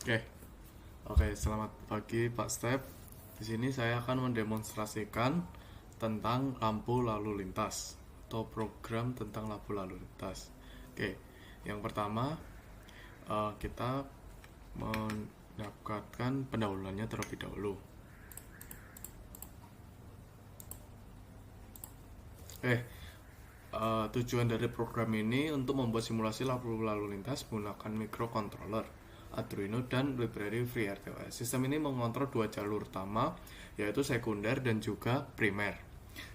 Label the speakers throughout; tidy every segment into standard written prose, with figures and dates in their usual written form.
Speaker 1: Oke, selamat pagi Pak Step. Di sini saya akan mendemonstrasikan tentang lampu lalu lintas atau program tentang lampu lalu lintas. Oke, yang pertama kita mendapatkan pendahuluannya terlebih dahulu. Eh, Tujuan dari program ini untuk membuat simulasi lampu lalu lintas menggunakan microcontroller, Arduino, dan library FreeRTOS. Sistem ini mengontrol dua jalur utama, yaitu sekunder dan juga primer,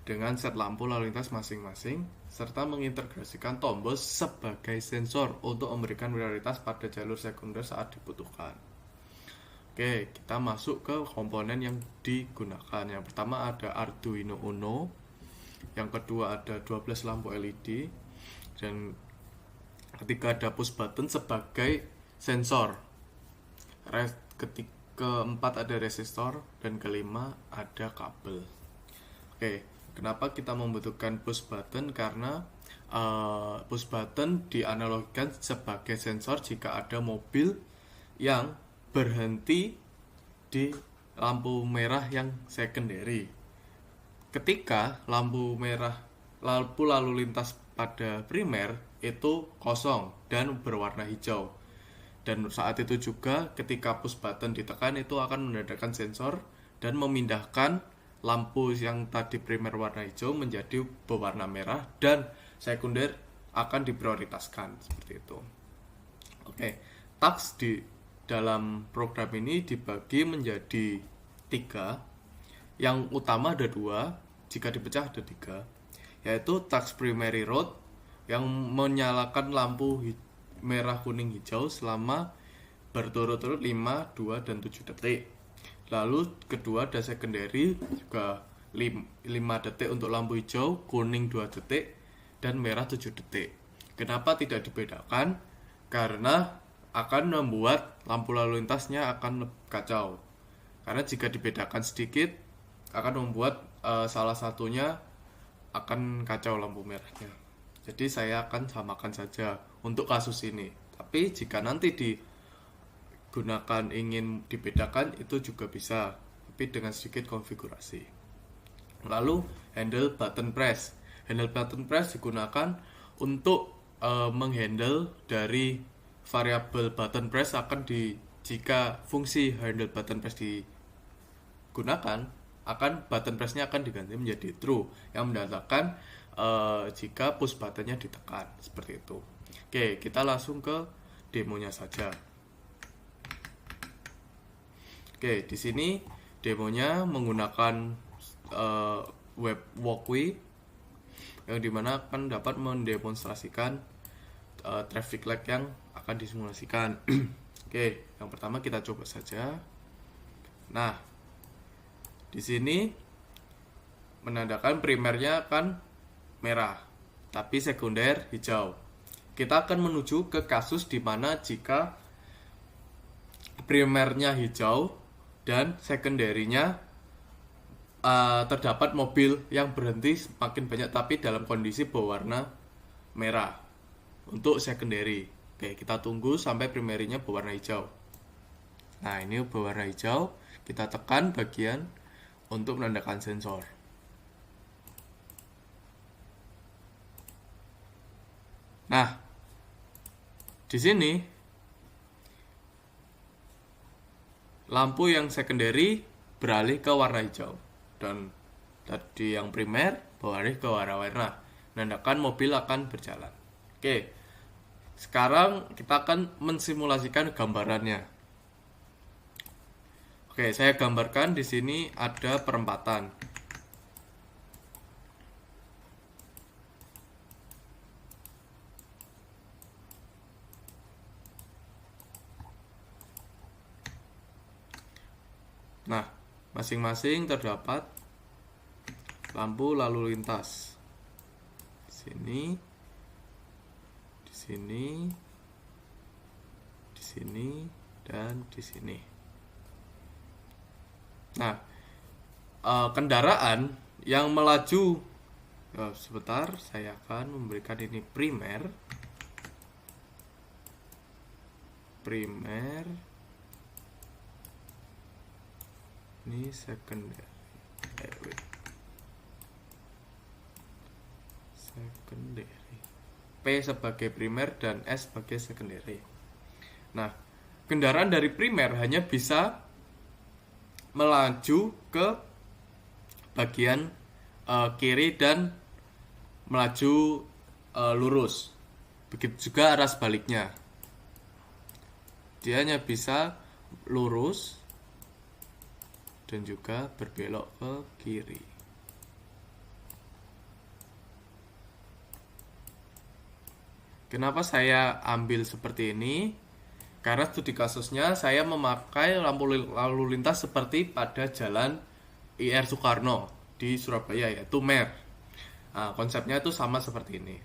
Speaker 1: dengan set lampu lalu lintas masing-masing, serta mengintegrasikan tombol sebagai sensor untuk memberikan prioritas pada jalur sekunder saat dibutuhkan. Oke, kita masuk ke komponen yang digunakan. Yang pertama ada Arduino Uno, yang kedua ada 12 lampu LED, dan ketiga ada push button sebagai sensor. Keempat ada resistor, dan kelima ada kabel. Oke, kenapa kita membutuhkan push button? Karena push button dianalogikan sebagai sensor jika ada mobil yang berhenti di lampu merah yang secondary. Ketika lampu lalu lintas pada primer itu kosong dan berwarna hijau. Dan saat itu juga ketika push button ditekan itu akan menandakan sensor dan memindahkan lampu yang tadi primer warna hijau menjadi berwarna merah, dan sekunder akan diprioritaskan seperti itu. Oke, task di dalam program ini dibagi menjadi 3. Yang utama ada 2, jika dipecah ada 3, yaitu task primary road yang menyalakan lampu merah, kuning, hijau selama berturut-turut 5, 2, dan 7 detik. Lalu kedua ada secondary juga 5 detik untuk lampu hijau, kuning 2 detik, dan merah 7 detik. Kenapa tidak dibedakan? Karena akan membuat lampu lalu lintasnya akan kacau. Karena jika dibedakan sedikit akan membuat salah satunya akan kacau lampu merahnya. Jadi saya akan samakan saja untuk kasus ini. Tapi jika nanti digunakan ingin dibedakan itu juga bisa, tapi dengan sedikit konfigurasi. Lalu handle button press. Handle button press digunakan untuk menghandle dari variabel button press jika fungsi handle button press digunakan, button pressnya akan diganti menjadi true yang menandakan jika push buttonnya ditekan seperti itu. Oke, kita langsung ke demonya saja. Oke, di sini demonya menggunakan web walkway yang dimana akan dapat mendemonstrasikan traffic light yang akan disimulasikan. Oke, yang pertama kita coba saja. Nah, di sini menandakan primernya akan merah, tapi sekunder hijau. Kita akan menuju ke kasus di mana jika primernya hijau dan sekunderinya terdapat mobil yang berhenti semakin banyak tapi dalam kondisi berwarna merah untuk secondary. Oke, kita tunggu sampai primerinya berwarna hijau. Nah, ini berwarna hijau, kita tekan bagian untuk menandakan sensor. Nah, di sini lampu yang secondary beralih ke warna hijau, dan tadi yang primer beralih ke warna merah, menandakan mobil akan berjalan. Oke, sekarang kita akan mensimulasikan gambarannya. Oke, saya gambarkan di sini ada perempatan. Nah, masing-masing terdapat lampu lalu lintas. Di sini, di sini, di sini, dan di sini. Nah, kendaraan yang melaju, sebentar, saya akan memberikan ini primer, Ini secondary. Secondary. P sebagai primer dan S sebagai secondary. Nah, kendaraan dari primer hanya bisa melaju ke bagian kiri dan melaju lurus. Begitu juga arah sebaliknya. Dia hanya bisa lurus dan juga berbelok ke kiri. Kenapa saya ambil seperti ini? Karena studi kasusnya saya memakai lampu lalu lintas seperti pada jalan IR Soekarno di Surabaya, yaitu MER. Nah, konsepnya itu sama seperti ini.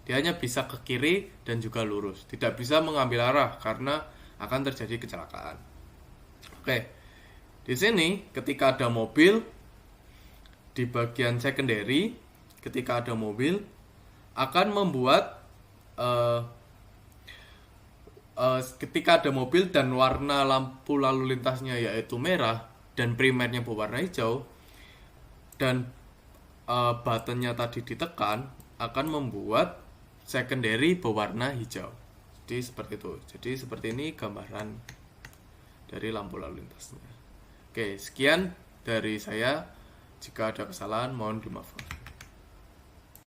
Speaker 1: Dia hanya bisa ke kiri dan juga lurus, tidak bisa mengambil arah karena akan terjadi kecelakaan. Oke, di sini ketika ada mobil di bagian secondary, ketika ada mobil akan membuat ketika ada mobil dan warna lampu lalu lintasnya yaitu merah dan primernya berwarna hijau dan buttonnya tadi ditekan, akan membuat secondary berwarna hijau. Jadi seperti itu. Jadi seperti ini gambaran dari lampu lalu lintasnya. Oke, sekian dari saya. Jika ada kesalahan mohon dimaafkan.